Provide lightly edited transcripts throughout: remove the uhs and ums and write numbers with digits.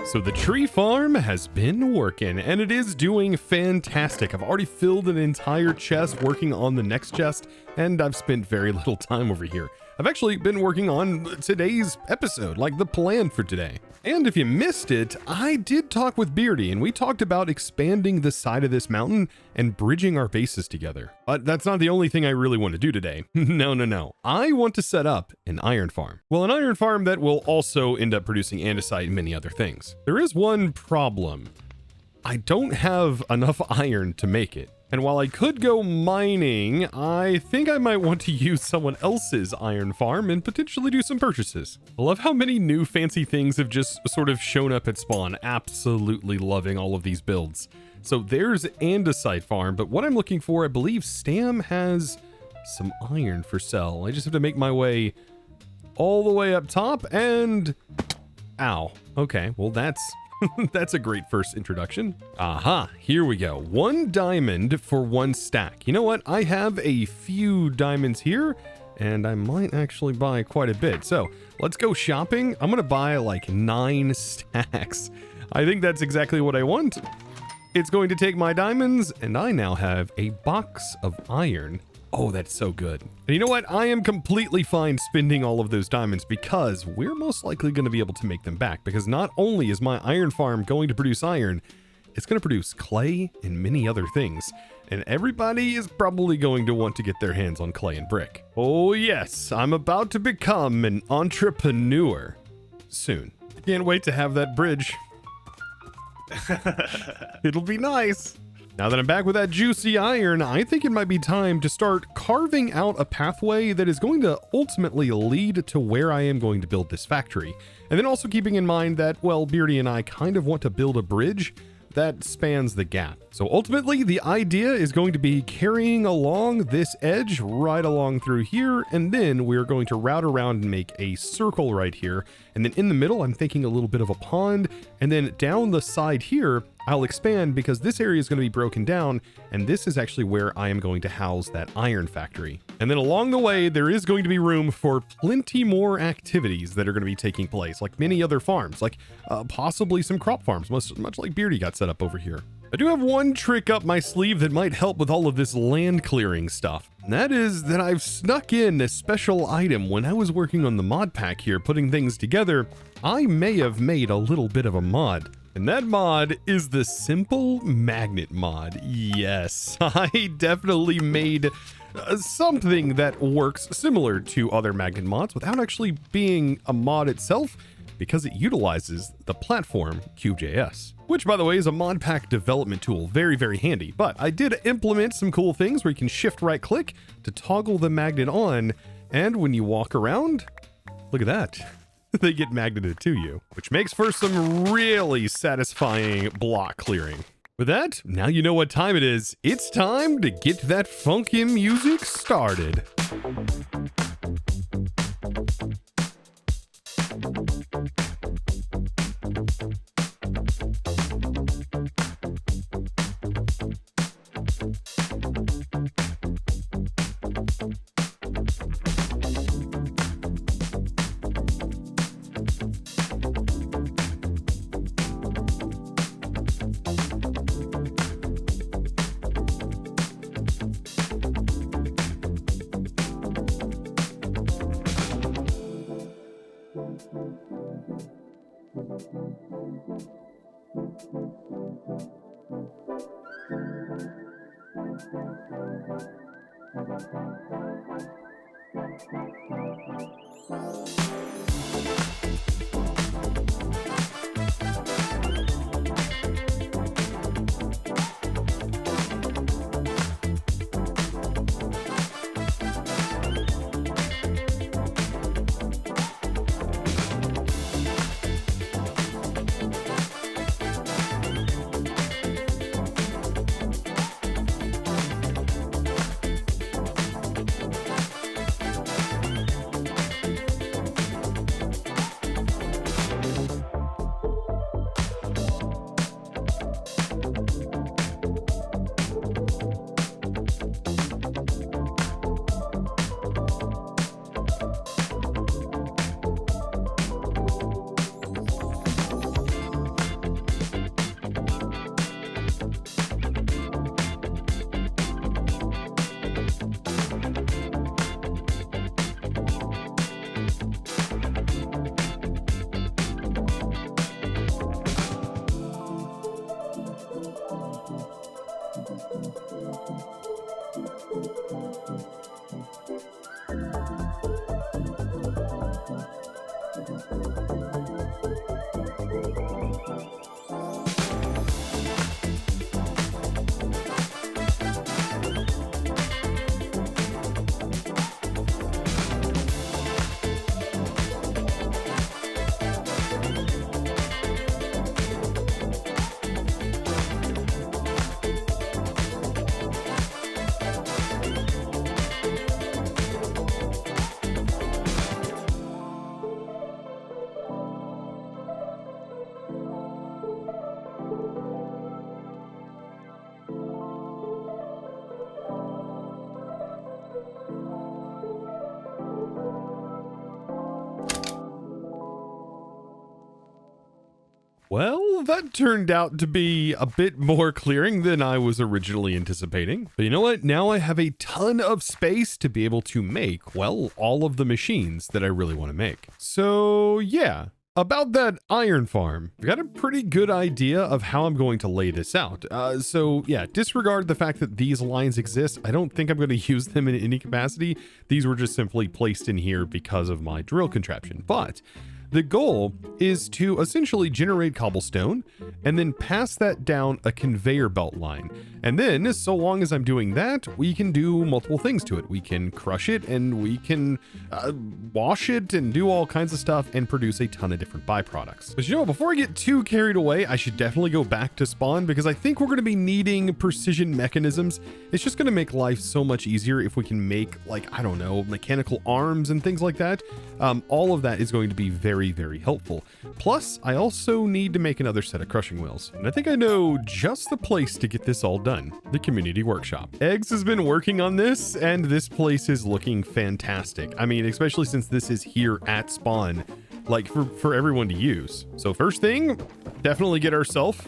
So the tree farm has been working, and it is doing fantastic. I've already filled an entire chest working on the next chest, and I've spent very little time over here. I've actually been working on today's episode, like the plan for today. And if you missed it, I did talk with Beardy, and we talked about expanding the side of this mountain and bridging our bases together. But that's not the only thing I really want to do today. No. I want to set up an iron farm. Well, an iron farm that will also end up producing andesite and many other things. There is one problem. I don't have enough iron to make it. And while I could go mining, I think I might want to use someone else's iron farm and potentially do some purchases. I love how many new fancy things have just sort of shown up at spawn. Absolutely loving all of these builds. So there's andesite farm, but what I'm looking for, I believe Stam has some iron for sale. I just have to make my way all the way up top and... Ow. Okay, well that's... That's a great first introduction. Aha, here we go. 1 diamond for 1 stack. You know what? I have a few diamonds here, and I might actually buy quite a bit. So let's go shopping. I'm going to buy like 9 stacks. I think that's exactly what I want. It's going to take my diamonds, and I now have a box of iron. Oh, that's so good. And you know what? I am completely fine spending all of those diamonds because we're most likely going to be able to make them back, because not only is my iron farm going to produce iron, it's going to produce clay and many other things. And everybody is probably going to want to get their hands on clay and brick. Oh yes, I'm about to become an entrepreneur soon. Can't wait to have that bridge. It'll be nice. Now that I'm back with that juicy iron, I think it might be time to start carving out a pathway that is going to ultimately lead to where I am going to build this factory. And then also keeping in mind that, well, Beardy and I kind of want to build a bridge that spans the gap. So ultimately, the idea is going to be carrying along this edge right along through here, and then we're going to route around and make a circle right here. And then in the middle, I'm thinking a little bit of a pond, and then down the side here, I'll expand because this area is going to be broken down, and this is actually where I am going to house that iron factory. And then along the way, there is going to be room for plenty more activities that are going to be taking place, like many other farms, like possibly some crop farms, much like Beardy got set up over here. I do have one trick up my sleeve that might help with all of this land clearing stuff. And that is that I've snuck in a special item when I was working on the mod pack here, putting things together. I may have made a little bit of a mod. And that mod is the simple magnet mod. Yes, I definitely made something that works similar to other magnet mods without actually being a mod itself, because it utilizes the platform Cube.js, which by the way is a mod pack development tool. Very, very handy. But I did implement some cool things where you can shift right click to toggle the magnet on. And when you walk around, look at that. They get magneted to you, which makes for some really satisfying block clearing. With that, now you know what time it is. It's time to get that funky music started. Well, that turned out to be a bit more clearing than I was originally anticipating. But you know what? Now I have a ton of space to be able to make, well, all of the machines that I really want to make. So yeah, about that iron farm, I've got a pretty good idea of how I'm going to lay this out. So yeah, disregard the fact that these lines exist. I don't think I'm going to use them in any capacity. These were just simply placed in here because of my drill contraption. But the goal is to essentially generate cobblestone and then pass that down a conveyor belt line. And then, so long as I'm doing that, we can do multiple things to it. We can crush it and we can wash it and do all kinds of stuff and produce a ton of different byproducts. But you know, before I get too carried away, I should definitely go back to spawn because I think we're going to be needing precision mechanisms. It's just going to make life so much easier if we can make, like, I don't know, mechanical arms and things like that. All of that is going to be very, very helpful. Plus, I also need to make another set of crushing wheels. And I think I know just the place to get this all done. The community workshop. Eggs has been working on this, and this place is looking fantastic. I mean, especially since this is here at spawn, like for everyone to use. So first thing, definitely get ourselves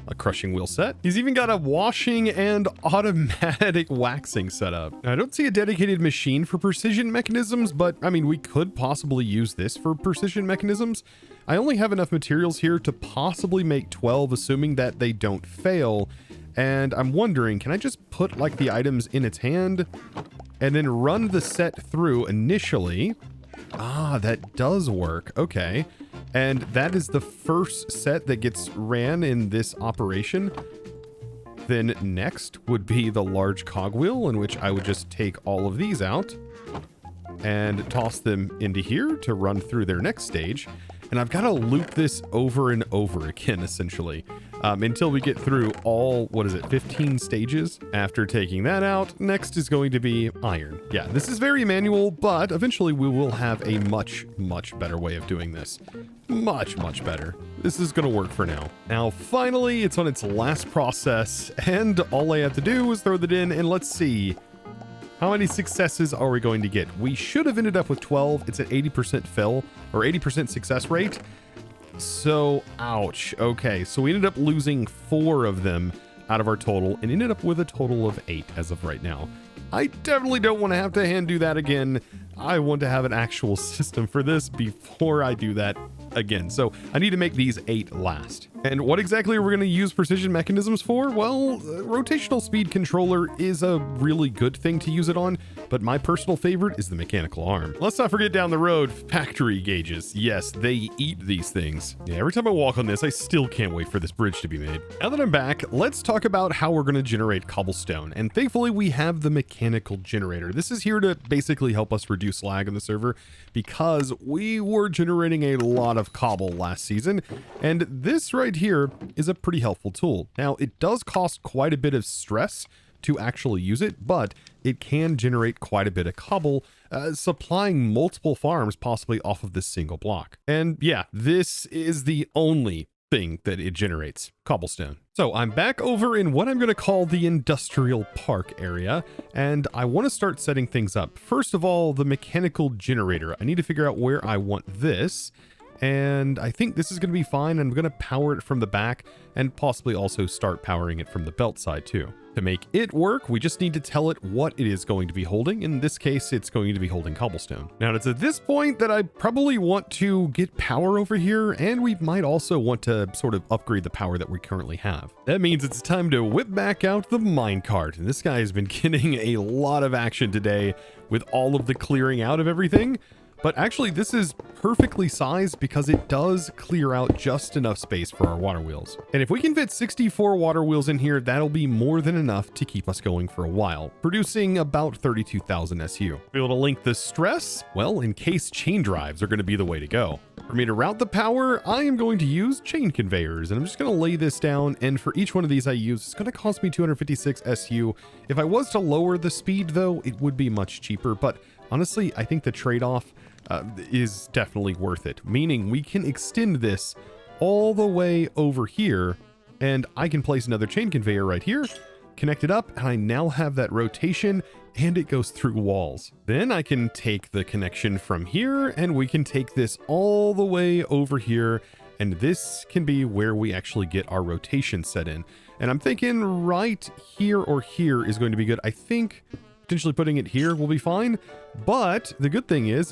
a crushing wheel set. He's even got a washing and automatic waxing setup. Now, I don't see a dedicated machine for precision mechanisms, but I mean, we could possibly use this for precision mechanisms. I only have enough materials here to possibly make 12, assuming that they don't fail. And I'm wondering, can I just put like the items in its hand and then run the set through initially? Ah, that does work. Okay. And that is the first set that gets ran in this operation. Then next would be the large cogwheel, in which I would just take all of these out and toss them into here to run through their next stage. And I've got to loop this over and over again, essentially, until we get through all, 15 stages. After taking that out, next is going to be iron. Yeah, this is very manual, but eventually we will have a much, much better way of doing this. Much, much better. This is going to work for now. Now, finally, it's on its last process, and all I have to do is throw that in, and let's see. How many successes are we going to get? We should have ended up with 12. It's an 80% fill, or 80% success rate. So, ouch. Okay, so we ended up losing 4 of them out of our total and ended up with a total of 8 as of right now. I definitely don't want to have to hand do that again. I want to have an actual system for this before I do that again. So I need to make these 8 last. And what exactly are we going to use precision mechanisms for? Well, rotational speed controller is a really good thing to use it on, but my personal favorite is the mechanical arm. Let's not forget down the road, factory gauges. Yes, they eat these things. Yeah, every time I walk on this, I still can't wait for this bridge to be made. Now that I'm back, let's talk about how we're going to generate cobblestone. And thankfully we have the mechanical generator. This is here to basically help us reduce lag in the server because we were generating a lot of cobble last season, and this right here is a pretty helpful tool. Now, it does cost quite a bit of stress to actually use it, but it can generate quite a bit of cobble, supplying multiple farms possibly off of this single block. And yeah, this is the only thing that it generates, cobblestone. So I'm back over in what I'm going to call the industrial park area, and I want to start setting things up. First of all, the mechanical generator. I need to figure out where I want this. and I think this is going to be fine. I'm going to power it from the back and possibly also start powering it from the belt side too. To make it work, we just need to tell it what it is going to be holding. In this case, it's going to be holding cobblestone. Now, it's at this point that I probably want to get power over here, and we might also want to sort of upgrade the power that we currently have. That means it's time to whip back out the minecart. And this guy has been getting a lot of action today with all of the clearing out of everything. But actually, this is perfectly sized because it does clear out just enough space for our water wheels. And if we can fit 64 water wheels in here, that'll be more than enough to keep us going for a while, producing about 32,000 SU. Be able to link the stress? Well, in case chain drives are going to be the way to go. For me to route the power, I am going to use chain conveyors, and I'm just going to lay this down, and for each one of these I use, it's going to cost me 256 SU. If I was to lower the speed, though, it would be much cheaper, but honestly, I think the trade-off is definitely worth it, meaning we can extend this all the way over here, and I can place another chain conveyor right here, connect it up, and I now have that rotation, and it goes through walls. Then I can take the connection from here, and we can take this all the way over here, and this can be where we actually get our rotation set in. And I'm thinking right here or here is going to be good. I think potentially putting it here will be fine, but the good thing is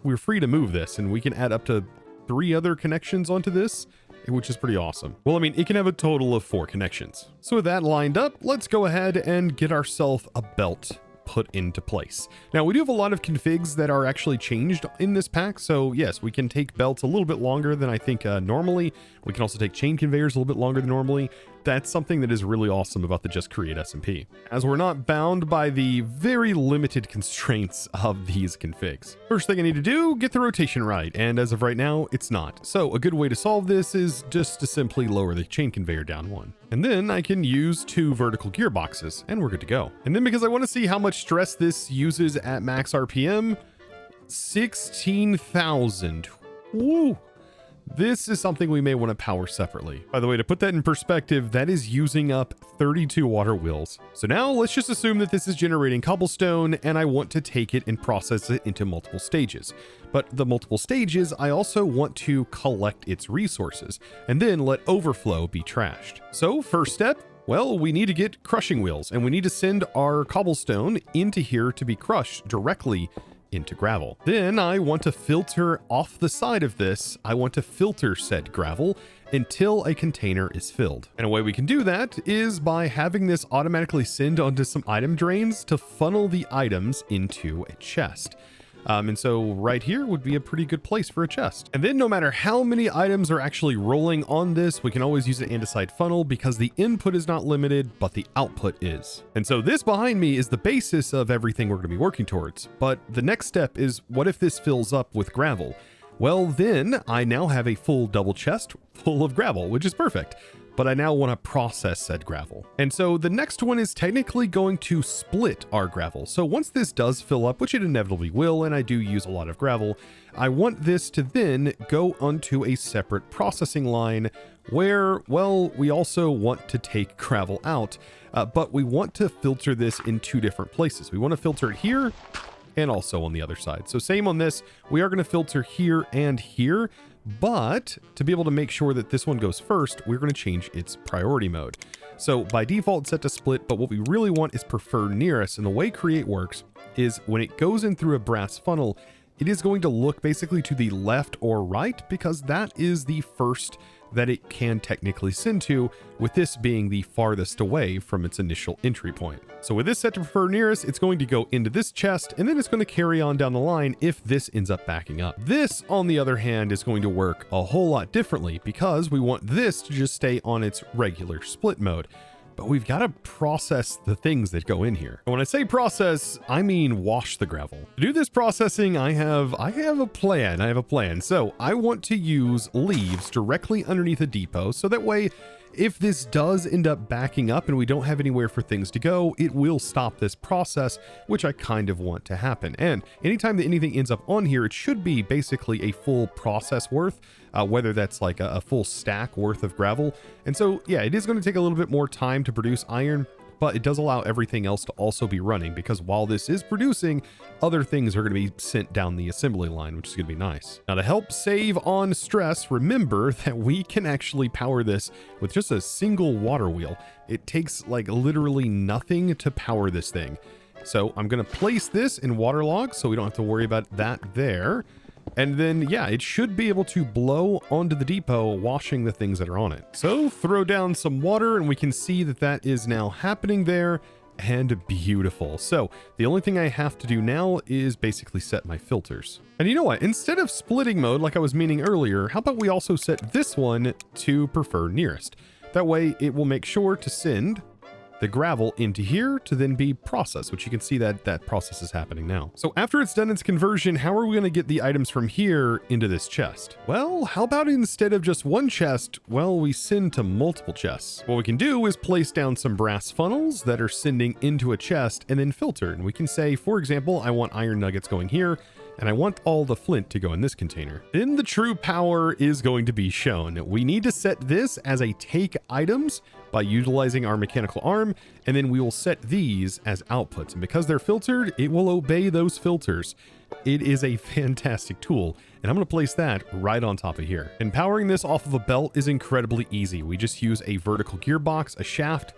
we're free to move this, and we can add up to 3 other connections onto this, which is pretty awesome. Well, I mean, it can have a total of 4 connections. So with that lined up, let's go ahead and get ourselves a belt put into place. Now, we do have a lot of configs that are actually changed in this pack, so yes, we can take belts a little bit longer than I think normally. We can also take chain conveyors a little bit longer than normally. That's something that is really awesome about the Just Create SMP, as we're not bound by the very limited constraints of these configs. First thing I need to do, get the rotation right, and as of right now, it's not. So a good way to solve this is just to simply lower the chain conveyor down 1. And then I can use 2 vertical gearboxes, and we're good to go. And then because I want to see how much stress this uses at max RPM, 16,000. Woo! This is something we may want to power separately. By the way, to put that in perspective, that is using up 32 water wheels. So now let's just assume that this is generating cobblestone, and I want to take it and process it into multiple stages. But the multiple stages, I also want to collect its resources and then let overflow be trashed. So first step, well, we need to get crushing wheels, and we need to send our cobblestone into here to be crushed directly into gravel. Then I want to filter off the side of this. I want to filter said gravel until a container is filled. And a way we can do that is by having this automatically send onto some item drains to funnel the items into a chest. And so right here would be a pretty good place for a chest. And then no matter how many items are actually rolling on this, we can always use an andesite funnel because the input is not limited, but the output is. And so this behind me is the basis of everything we're going to be working towards. But the next step is, what if this fills up with gravel? Well, then I now have a full double chest full of gravel, which is perfect. But I now want to process said gravel. And so the next one is technically going to split our gravel. So once this does fill up, which it inevitably will, and I do use a lot of gravel, I want this to then go onto a separate processing line where, well, we also want to take gravel out, but we want to filter this in 2 different places. We want to filter it here and also on the other side. So same on this, we are going to filter here and here. But to be able to make sure that this one goes first, we're going to change its priority mode. So by default, it's set to split, but what we really want is prefer nearest. And the way create works is when it goes in through a brass funnel, it is going to look basically to the left or right because that is the first that it can technically send to, with this being the farthest away from its initial entry point. So with this set to prefer nearest, it's going to go into this chest, and then it's going to carry on down the line if this ends up backing up. This, on the other hand, is going to work a whole lot differently because we want this to just stay on its regular split mode. But we've got to process the things that go in here. And when I say process, I mean wash the gravel. To do this processing, I have a plan. So I want to use leaves directly underneath a depot. So that way, if this does end up backing up and we don't have anywhere for things to go, it will stop this process, which I kind of want to happen. And anytime that anything ends up on here, it should be basically a full process worth, whether that's like a full stack worth of gravel. And so, yeah, it is going to take a little bit more time to produce iron, but it does allow everything else to also be running, because while this is producing, other things are going to be sent down the assembly line, which is going to be nice. Now, to help save on stress, remember that we can actually power this with just a single water wheel. It takes like literally nothing to power this thing. So I'm going to place this in waterlog so we don't have to worry about that there. And then, yeah, it should be able to blow onto the depot, washing the things that are on it. So throw down some water and we can see that that is now happening there, and beautiful. So the only thing I have to do now is basically set my filters. And you know what? Instead of splitting mode like I was meaning earlier, how about we also set this one to prefer nearest? That way it will make sure to send the gravel into here to then be processed, which you can see that that process is happening now. So after it's done its conversion, how are we going to get the items from here into this chest? Well, how about instead of just one chest, well, we send to multiple chests. What we can do is place down some brass funnels that are sending into a chest and then filter. And we can say, for example, I want iron nuggets going here, and I want all the flint to go in this container. Then the true power is going to be shown. We need to set this as a take items by utilizing our mechanical arm, and then we will set these as outputs. And because they're filtered, it will obey those filters. It is a fantastic tool, and I'm going to place that right on top of here. And powering this off of a belt is incredibly easy. We just use a vertical gearbox, a shaft,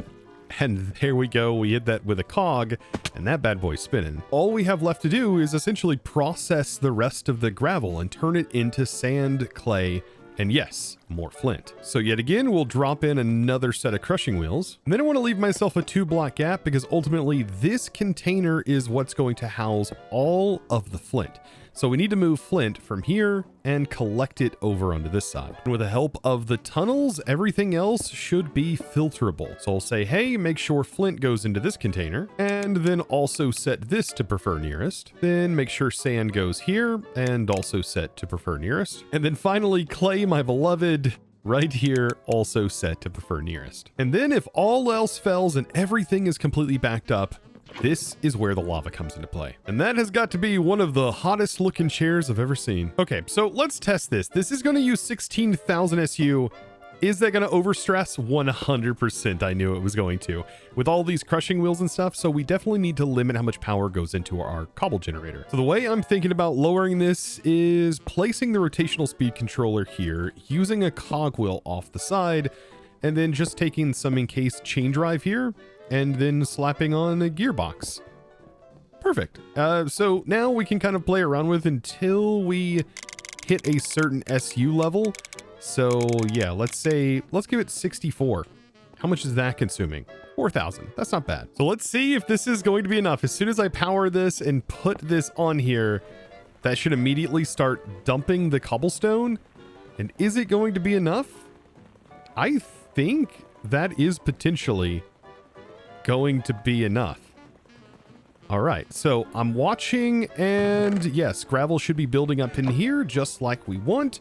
and there we go. We hit that with a cog, and that bad boy's spinning. All we have left to do is essentially process the rest of the gravel and turn it into sand, clay, and yes, more flint. So yet again, we'll drop in another set of crushing wheels. And then I want to leave myself a 2-block gap, because ultimately this container is what's going to house all of the flint. So we need to move flint from here and collect it over onto this side. And with the help of the tunnels, everything else should be filterable. So I'll say, hey, make sure flint goes into this container, and then also set this to prefer nearest. Then make sure sand goes here and also set to prefer nearest. And then finally, clay, my beloved, right here, also set to prefer nearest. And then if all else fails and everything is completely backed up, this is where the lava comes into play. And that has got to be one of the hottest looking chairs I've ever seen. Okay, so let's test this. This is going to use 16,000 SU. Is that going to overstress? 100%. I knew it was going to, with all these crushing wheels and stuff. So we definitely need to limit how much power goes into our cobble generator. So the way I'm thinking about lowering this is placing the rotational speed controller here, using a cogwheel off the side, and then just taking some encased chain drive here, and then slapping on a gearbox. Perfect. So now we can kind of play around with until we hit a certain SU level. So yeah, let's give it 64. How much is that consuming? 4,000. That's not bad. So let's see if this is going to be enough. As soon as I power this and put this on here, that should immediately start dumping the cobblestone. And is it going to be enough? I think that is potentially going to be enough. All right, so I'm watching, and yes, gravel should be building up in here just like we want.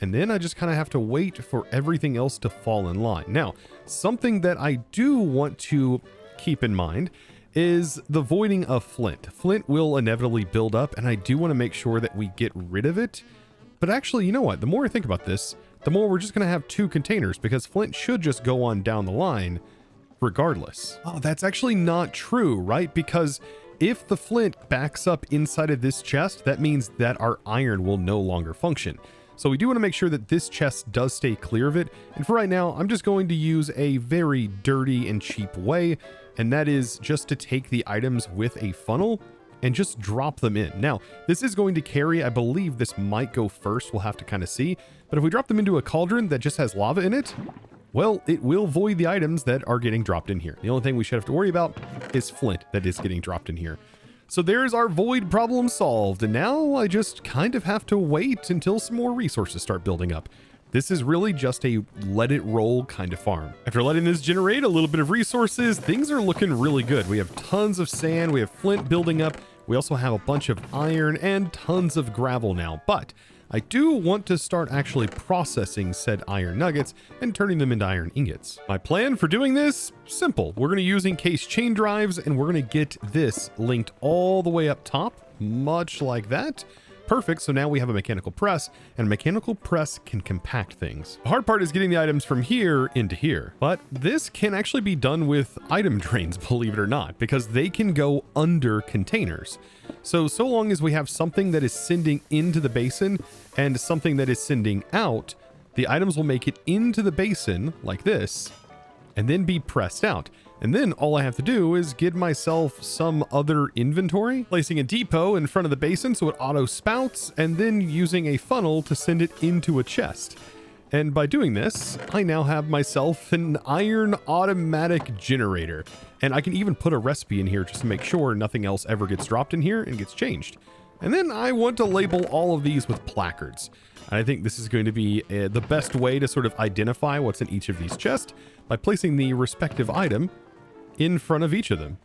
And then I just kind of have to wait for everything else to fall in line. Now, something that I do want to keep in mind is the voiding of flint. Flint will inevitably build up, and I do want to make sure that we get rid of it. But actually, you know what? The more I think about this, the more we're just going to have 2 containers, because flint should just go on down the line regardless. Oh, that's actually not true, right? Because if the flint backs up inside of this chest, that means that our iron will no longer function. So we do want to make sure that this chest does stay clear of it. And for right now, I'm just going to use a very dirty and cheap way, and that is just to take the items with a funnel and just drop them in. Now, this is going to carry, I believe this might go first, we'll have to kind of see. But if we drop them into a cauldron that just has lava in it, well, it will void the items that are getting dropped in here. The only thing we should have to worry about is flint that is getting dropped in here. So there's our void problem solved. And now I just kind of have to wait until some more resources start building up. This is really just a let it roll kind of farm. After letting this generate a little bit of resources, things are looking really good. We have tons of sand, we have flint building up. We also have a bunch of iron and tons of gravel now, but I do want to start actually processing said iron nuggets and turning them into iron ingots. My plan for doing this, simple. We're going to use encased chain drives, and we're going to get this linked all the way up top, much like that. perfect. So now we have a mechanical press, and a mechanical press can compact things. The hard part is getting the items from here into here, but this can actually be done with item drains, believe it or not, because they can go under containers. So long as we have something that is sending into the basin and something that is sending out, the items will make it into the basin like this and then be pressed out. And then all I have to do is get myself some other inventory, placing a depot in front of the basin so it auto spouts, and then using a funnel to send it into a chest. And by doing this, I now have myself an iron automatic generator. And I can even put a recipe in here just to make sure nothing else ever gets dropped in here and gets changed. And then I want to label all of these with placards. And I think this is going to be the best way to sort of identify what's in each of these chests by placing the respective item in front of each of them,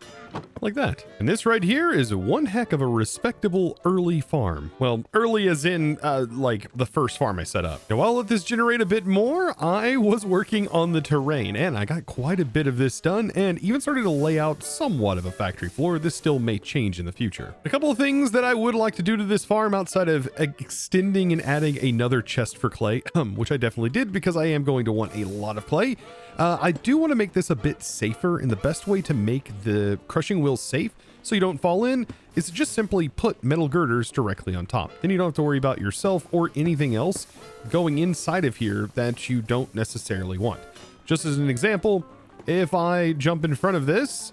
like that. And this right here is one heck of a respectable early farm. Well, early as in like the first farm I set up. Now I'll let this generate a bit more. I was working on the terrain and I got quite a bit of this done and even started to lay out somewhat of a factory floor. This still may change in the future. A couple of things that I would like to do to this farm outside of extending and adding another chest for clay, which I definitely did because I am going to want a lot of clay. I do want to make this a bit safer, and the best way to make the crushing wheels safe so you don't fall in is to just simply put metal girders directly on top. Then you don't have to worry about yourself or anything else going inside of here that you don't necessarily want. Just as an example, if I jump in front of this,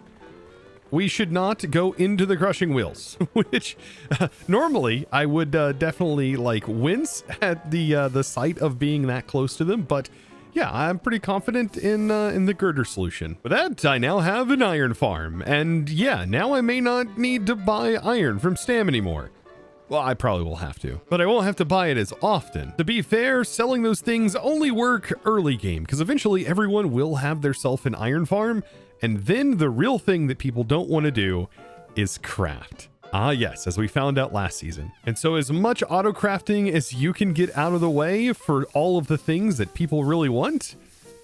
we should not go into the crushing wheels, which normally I would definitely like wince at the sight of being that close to them, but yeah, I'm pretty confident in the girder solution. With that, I now have an iron farm, and yeah, now I may not need to buy iron from Stam anymore. Well, I probably will have to, but I won't have to buy it as often. To be fair, selling those things only work early game, because eventually everyone will have theirself an iron farm, and then the real thing that people don't want to do is craft. Ah yes, as we found out last season. And so as much auto crafting as you can get out of the way for all of the things that people really want,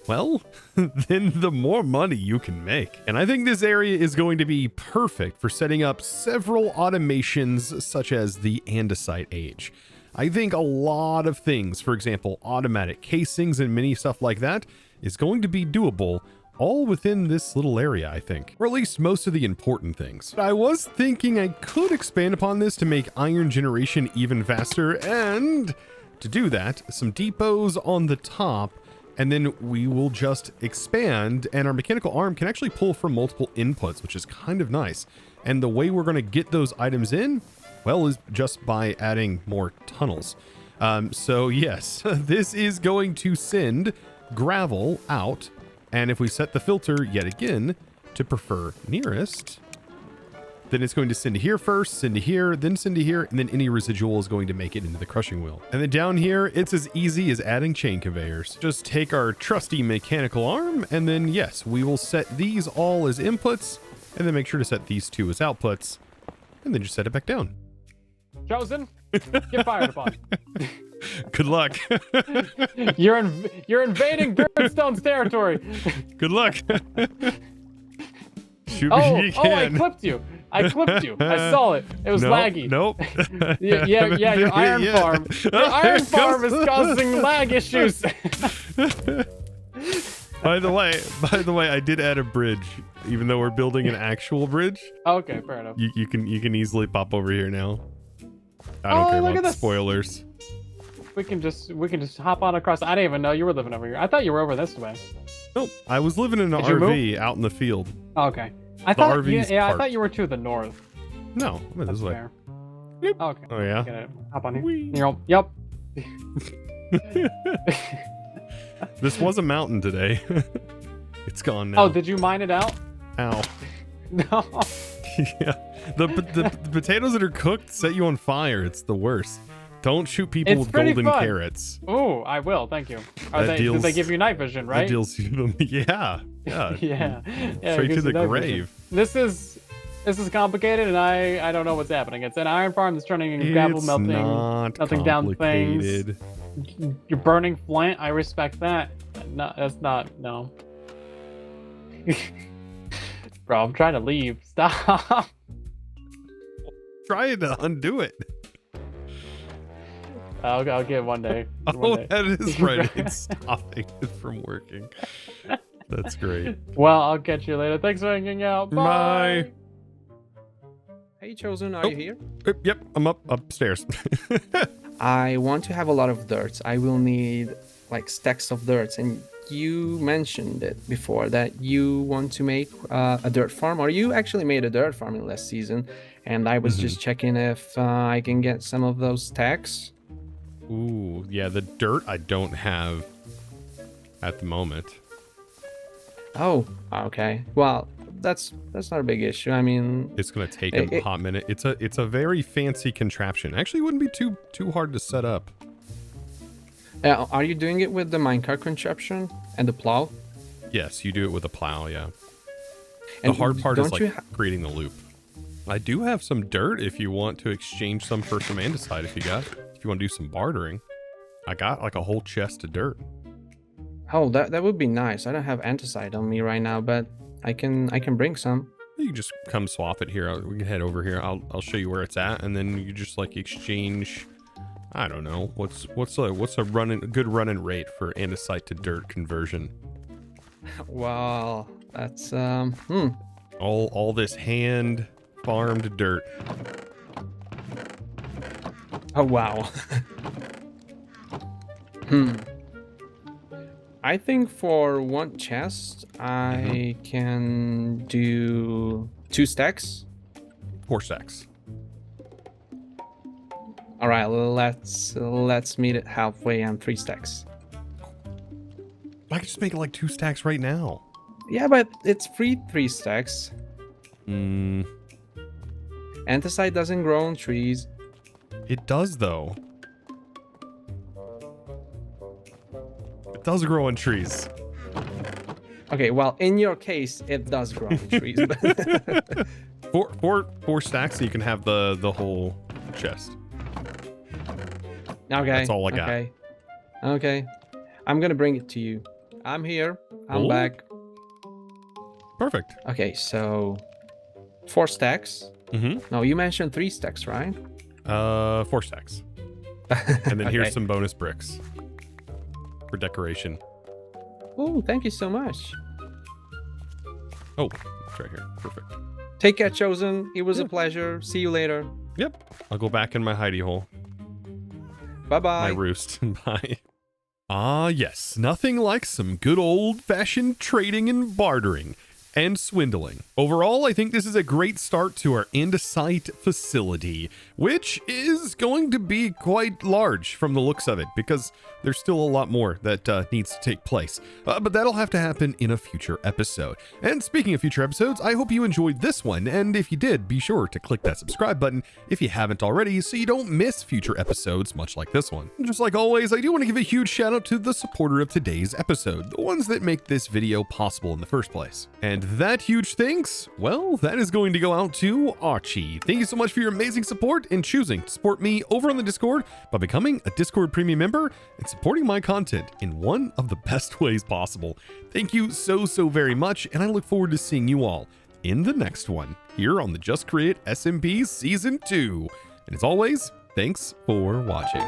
well, then the more money you can make. And I think this area is going to be perfect for setting up several automations such as the andesite age. I think a lot of things, for example, automatic casings and many stuff like that, is going to be doable all within this little area, I think. Or at least most of the important things. I was thinking I could expand upon this to make iron generation even faster, and to do that, some depots on the top, and then we will just expand, and our mechanical arm can actually pull from multiple inputs, which is kind of nice. And the way we're going to get those items in, well, is just by adding more tunnels. So yes, this is going to send gravel out. And if we set the filter yet again to prefer nearest, then it's going to send to here first, send to here, then send to here, and then any residual is going to make it into the crushing wheel. And then down here, it's as easy as adding chain conveyors. Just take our trusty mechanical arm, and then yes, we will set these all as inputs, and then make sure to set these two as outputs, and then just set it back down. Chosen, get fired upon. Good luck. You're invading Birdstone's territory. Good luck. Shoot me if you I can. clipped you. I saw it. It was laggy. Nope. Yeah, your iron farm. Your iron farm is causing lag issues. By the way, I did add a bridge, even though we're building an actual bridge. Okay, fair enough. You can easily pop over here now. I don't care about the spoilers. We can just hop on across. I didn't even know you were living over here. I thought you were over this way. Nope, I was living in an RV out in the field. Oh, okay. I thought RV's I thought you were to the north. No, I'm in this way. Oh, okay. Oh yeah. Gonna hop on here. Yep. This was a mountain today. It's gone now. Oh, did you mine it out? Ow. No. Yeah. The potatoes that are cooked set you on fire. It's the worst. Don't shoot people with golden carrots. Oh, I will. Thank you. Did they give you night vision, right? That deals you. Yeah. Yeah. Straight to the grave. This is complicated, and I don't know what's happening. It's an iron farm that's turning into gravel, melting down things. You're burning flint. I respect that. No, that's not. No. Bro, I'm trying to leave. Stop. Trying to undo it. I'll get one day. Oh, that is right. It's stopping it from working. That's great. Well, I'll catch you later. Thanks for hanging out. Bye. Hey, Chosen, are you here? Yep, I'm upstairs. I want to have a lot of dirt. I will need like stacks of dirt, and you mentioned it before that you want to make a dirt farm, or you actually made a dirt farm in last season, and I was just checking if I can get some of those stacks. Ooh, yeah, the dirt I don't have at the moment. Oh, okay. Well, that's not a big issue. I mean, it's gonna take a hot minute. It's a very fancy contraption. Actually, it wouldn't be too hard to set up. Are you doing it with the minecart contraption and the plow? Yes, you do it with a plow. Yeah. The hard part is like creating the loop. I do have some dirt if you want to exchange some for some andesite. If you want to do some bartering, I got like a whole chest of dirt. Oh, that would be nice. I don't have andesite on me right now, but I can bring some. You can just come swap it here. We can head over here. I'll show you where it's at, and then you just like exchange. I don't know what's a good running rate for andesite to dirt conversion. Well, that's all this hand farmed dirt. Oh wow. I think for one chest I can do 2 stacks. 4 stacks. All right, let's meet it halfway on 3 stacks. I can just make it like 2 stacks right now. Yeah, but it's free 3 stacks. Andesite doesn't grow on trees. It does though. It does grow on trees. Okay, well, in your case, it does grow on trees. But four stacks, so you can have the whole chest. Okay. That's all I got. Okay. I'm gonna bring it to you. I'm here. I'm back. Perfect. Okay, so 4 stacks. No, you mentioned 3 stacks, right? 4 stacks. And then here's some bonus bricks for decoration. Oh, thank you so much. Oh, it's right here. Perfect. Take care, Chosen. It was a pleasure. See you later. Yep. I'll go back in my hidey hole. Bye-bye. My roost. Bye. Ah, yes. Nothing like some good old-fashioned trading and bartering and swindling. Overall, I think this is a great start to our andesite facility, which is going to be quite large from the looks of it, because there's still a lot more that needs to take place. But that'll have to happen in a future episode. And speaking of future episodes, I hope you enjoyed this one, and if you did, be sure to click that subscribe button if you haven't already, so you don't miss future episodes much like this one. Just like always, I do want to give a huge shout out to the supporter of today's episode, the ones that make this video possible in the first place. And that huge thanks, well, that is going to go out to Archie. Thank you so much for your amazing support and choosing to support me over on the Discord by becoming a Discord premium member and supporting my content in one of the best ways possible. Thank you so very much, and I look forward to seeing you all in the next one here on the Just Create SMP Season 2. And as always, thanks for watching.